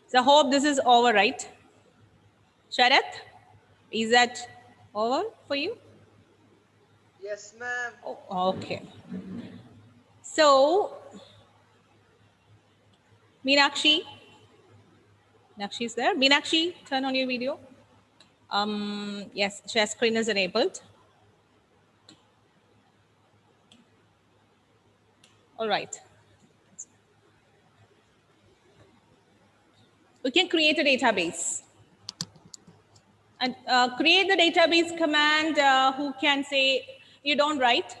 So hope this is over, right? Sharath, is that over for you? Yes, ma'am. Oh, okay. So, Meenakshi is there. Meenakshi, turn on your video. Yes, share screen is enabled. All right. We can create a database. And create the database command, who can say, you don't write.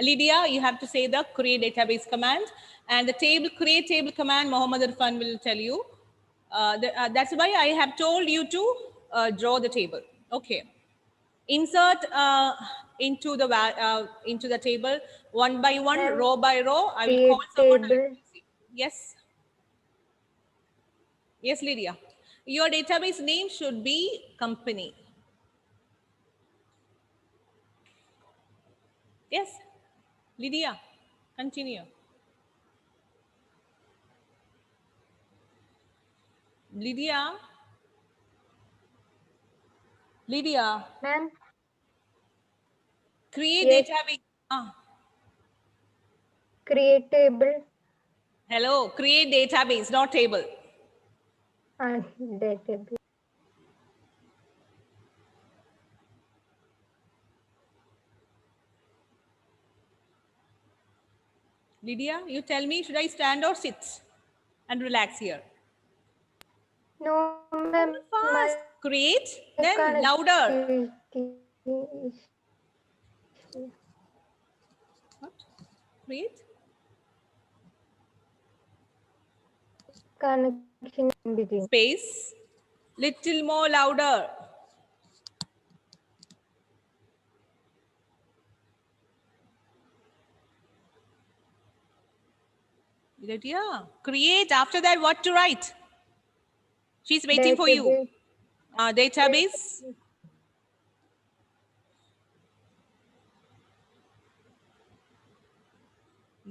Lydia, you have to say the create database command. And the create table command, Mohammed Irfan will tell you. That's why I have told you to draw the table. Okay. Insert into the table one by one, Ma'am, row by row. I will call create someone. table. Yes. Yes, Lydia. Your database name should be company. Yes. Lydia, continue. Lydia. Ma'am, Create yes, database. create table Hello, create database, not table. and database. Lydia, you tell me, should I stand or sit and relax here? No, ma'am, Fast. my Create, then louder. connectivity What? Create. connection in between. Space. Little more louder. Lydia, create. After that, what to write? She's waiting for you. Database. Database.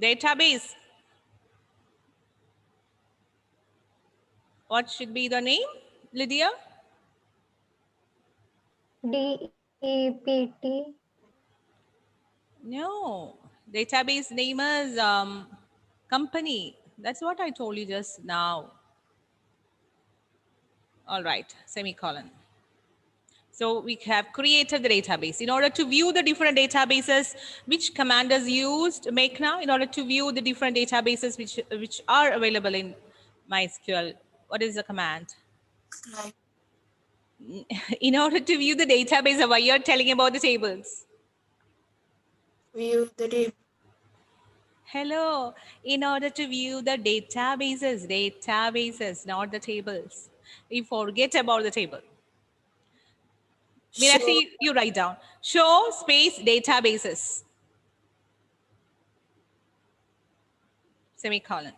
Database. What should be the name, Lydia? DEPT. No. Database name is company. That's what I told you just now. All right, semicolon. So we have created the database. In order to view the different databases, which command is used, make now, in order to view the different databases which are available in MySQL, what is the command? In order to view the database, why you're telling about the tables? View the table. Hello, in order to view the databases, not the tables. We forget about the table. Meenakshi, you write down. Show space databases. Semicolon.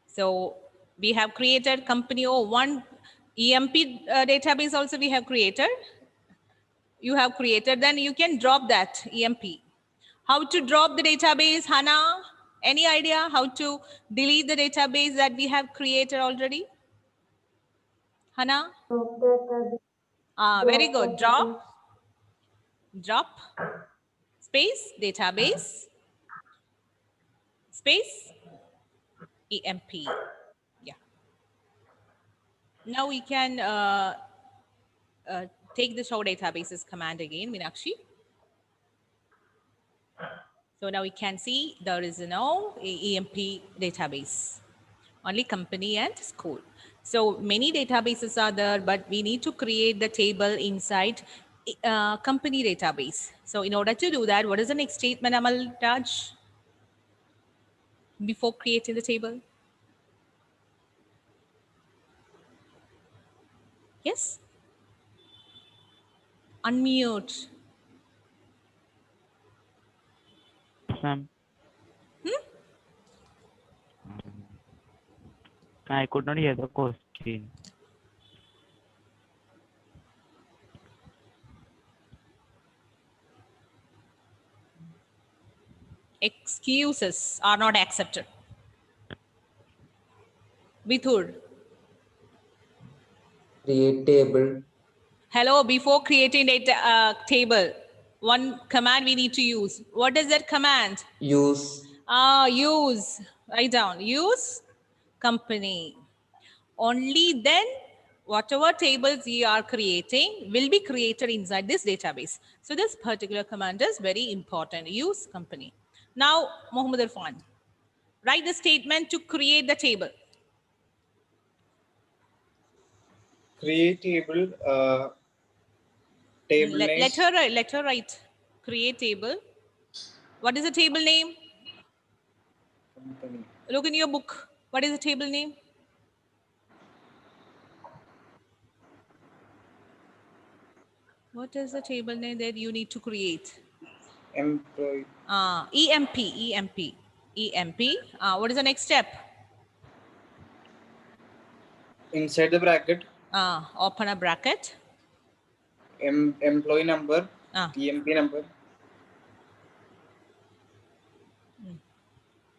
So we have created company O1 EMP database also we have created. You have created, then you can drop that EMP. How to drop the database, Hannah? Any idea how to delete the database that we have created already? Hannah? Very good. Drop, space, database, space, EMP. Yeah. Now we can take the show databases command again, Meenakshi. So now we can see there is no EMP database, only company and school. So many databases are there, but we need to create the table inside company database. So in order to do that, what is the next statement, Amal Raj, before creating the table? Yes? Unmute. Ma'am. I could not hear the question. Excuses are not accepted. Bithur. Create table. Hello, before creating a table, one command we need to use. What is that command? Use. Use. Write down. Use company. Only then whatever tables you are creating will be created inside this database. So this particular command is very important. Use company. Now, Muhammad Irfan, write the statement to create the table. Create table. Table name. Let her write. Create table. What is the table name? Company. Look in your book. What is the table name? What is the table name that you need to create? Employee. EMP. What is the next step? Inside the bracket. Open a bracket. Employee number. EMP number.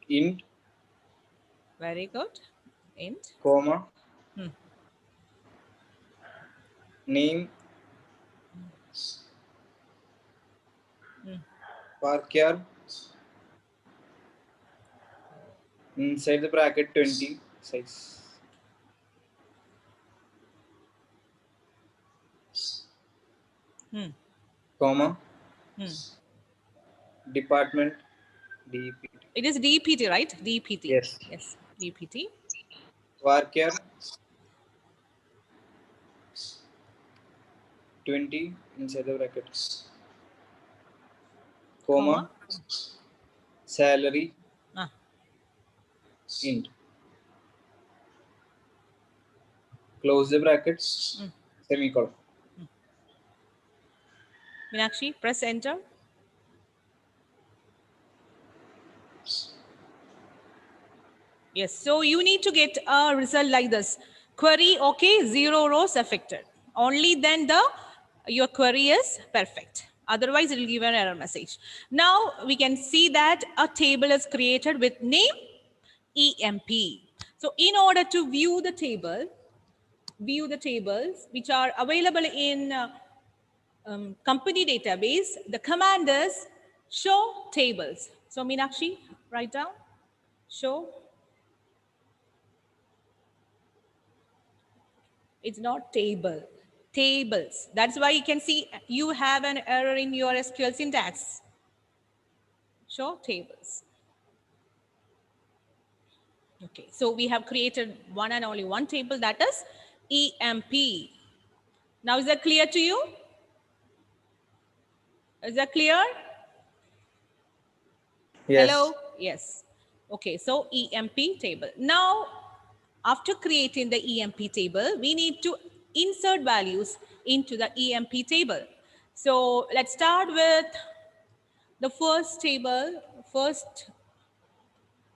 Int. Very good. Int. Comma. Hmm. Name. Varchar. Inside the bracket 20 size. Comma. Department. DPT. It is DPT, right? DPT. Yes. Yes. DPT. Varchar 20 inside the brackets. Comma. Salary. Int. Close the brackets. Semicolon. Meenakshi, press enter. Yes, so you need to get a result like this. Query, okay, 0 rows affected. Only then your query is perfect. Otherwise, it will give an error message. Now, we can see that a table is created with name EMP. So, in order to view the tables which are available in company database, the command is show tables. So, Meenakshi, write down, show. It's not table, tables. That's why you can see you have an error in your SQL syntax. Show tables. Okay, so we have created one and only one table, that is EMP. Now, is that clear to you? Is that clear? Yes. Hello? Yes. Okay, so EMP table. Now, after creating the EMP table, we need to insert values into the EMP table. So let's start with the first table. First,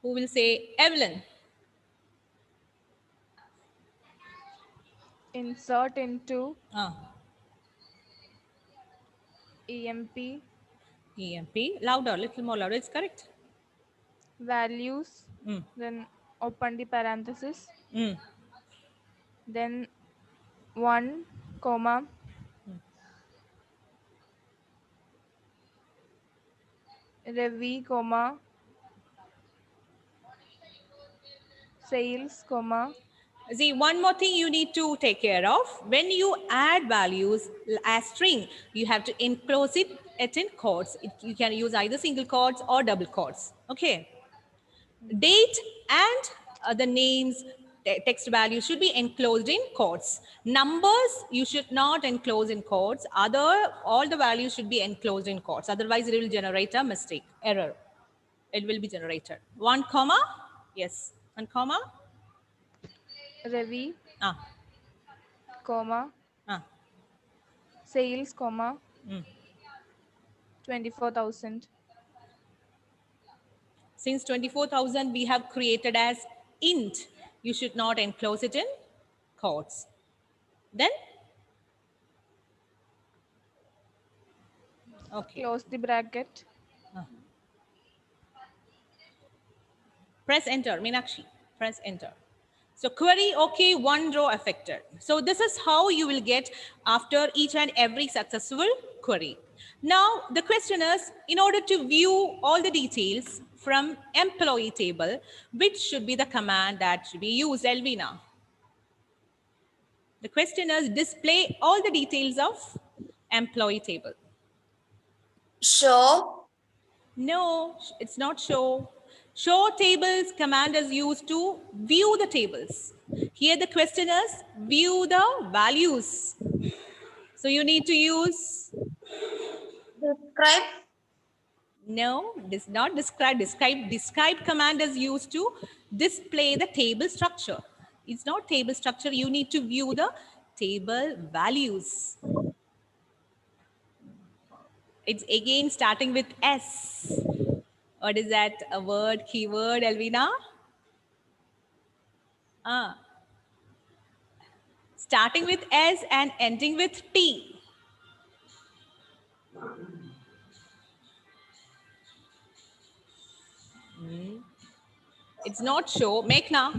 who will say? Evelyn. Insert into EMP EMP. Louder, little more louder. It's correct. values, then open the parenthesis, then 1, comma, Ravi, comma, sales, comma, See, one more thing you need to take care of. When you add values as string, you have to enclose it in quotes. You can use either single quotes or double quotes. Okay. Date and the names, text values should be enclosed in quotes. Numbers, you should not enclose in quotes. All the values should be enclosed in quotes. Otherwise, it will generate a mistake, error. It will be generated. 1 comma. Yes. 1 comma. Ravi, Ah. comma, sales, comma, 24,000. Since 24,000 we have created as int, you should not enclose it in quotes. Then, okay. Close the bracket. Press enter, Meenakshi. Press enter. So query, okay, one row affected. So this is how you will get after each and every successful query. Now the question is, in order to view all the details from employee table, which should be the command that should be used, Elvina? The question is, display all the details of employee table. Show. No, it's not show. Show tables command is used to view the tables. Here the question is view the values. So you need to use, Describe. no, this not describe. Describe command is used to display the table structure. It's not table structure. You need to view the table values. It's again starting with S. What is that a word, keyword, Elvina? Starting with S and ending with T. It's not show. Make now.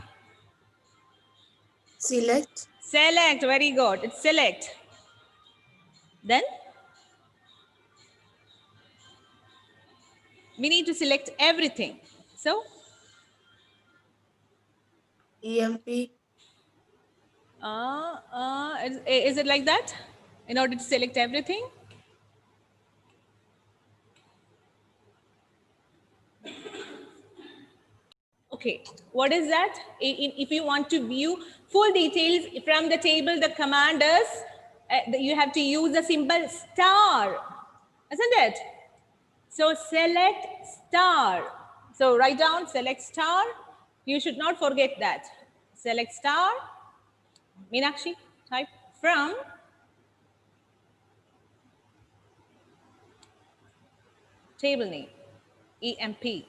Select. Select. Very good. It's select. Then we need to select everything. So EMP. is it like that? In order to select everything? Okay, what is that? If you want to view full details from the table, the command is, you have to use the symbol star, isn't it? So select star. So write down select star. You should not forget that. Select star. Meenakshi, type from table name, EMP.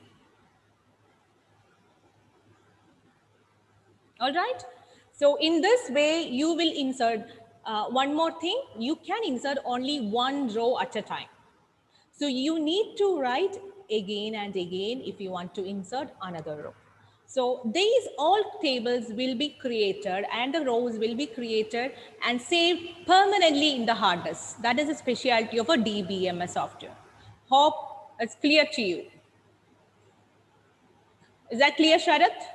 All right. So in this way, you will insert one more thing. You can insert only one row at a time. So you need to write again and again if you want to insert another row. So these all tables will be created and the rows will be created and saved permanently in the hard disk. That is a specialty of a DBMS software. Hope it's clear to you. Is that clear, Sharath?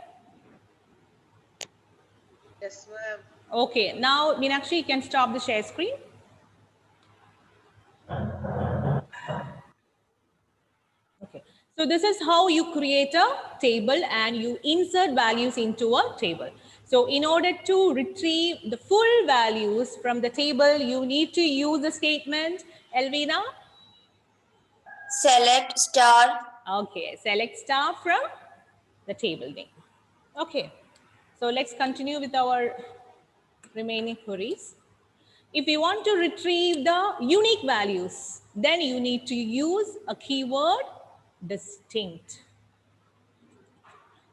Yes, ma'am. Okay, now Meenakshi, you can stop the share screen. Okay, so this is how you create a table and you insert values into a table. So in order to retrieve the full values from the table, you need to use the statement, Elvina. Select star. Okay, select star from the table name. Okay, so let's continue with our remaining queries. If you want to retrieve the unique values, then you need to use a keyword distinct.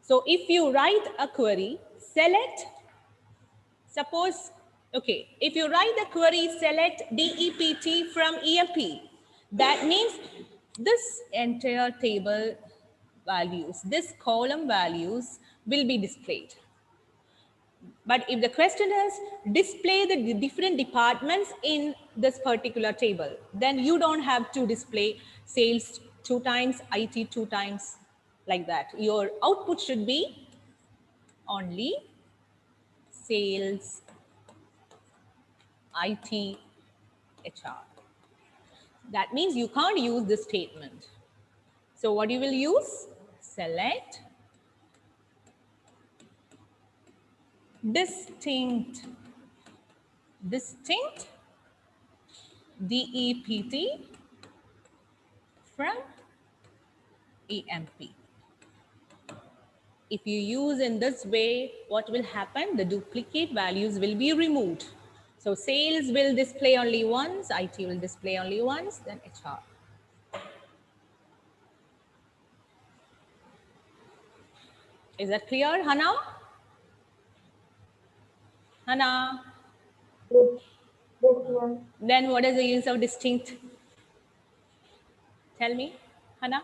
So if you write a query, select, suppose, okay, if you write the query, select DEPT from EMP, that means this entire table values, this column values will be displayed. But if the question is display the different departments in this particular table, then you don't have to display sales 2 times, IT 2 times, like that. Your output should be only sales, IT, HR. That means you can't use this statement. So what you will use? Select distinct DEPT from EMP. If you use in this way, what will happen? The duplicate values will be removed. So sales will display only once, IT will display only once, then HR. Is that clear, Hannah? Hannah? Then what is the use of distinct? Tell me, Hannah.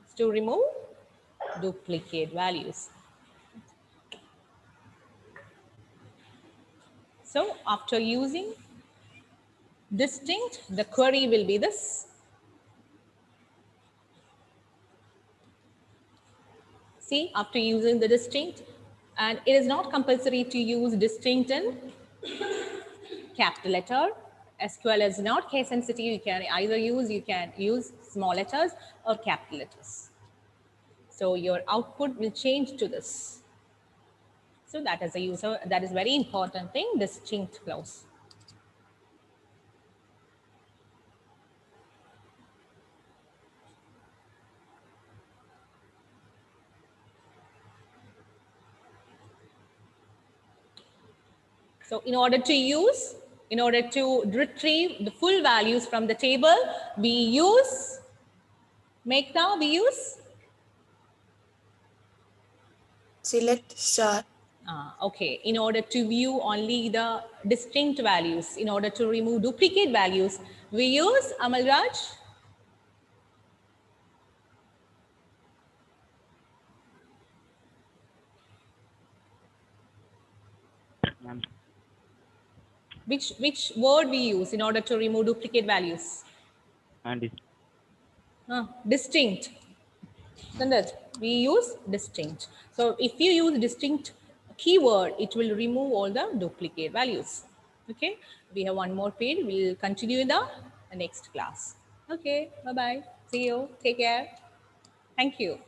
It's to remove duplicate values. So after using distinct, the query will be this. See, after using the distinct, and it is not compulsory to use distinct in capital letter. SQL is not case sensitive. You can use small letters or capital letters. So your output will change to this. So that is a user, that is very important thing, distinct clause. So in order to retrieve the full values from the table, we use, Select star. Okay, in order to view only the distinct values, in order to remove duplicate values, we use Amalraj. Ma'am. Which word we use in order to remove duplicate values? And Distinct. Isn't it? We use distinct. So if you use distinct keyword, it will remove all the duplicate values. Okay. We have one more page. We'll continue in the next class. Okay. Bye-bye. See you. Take care. Thank you.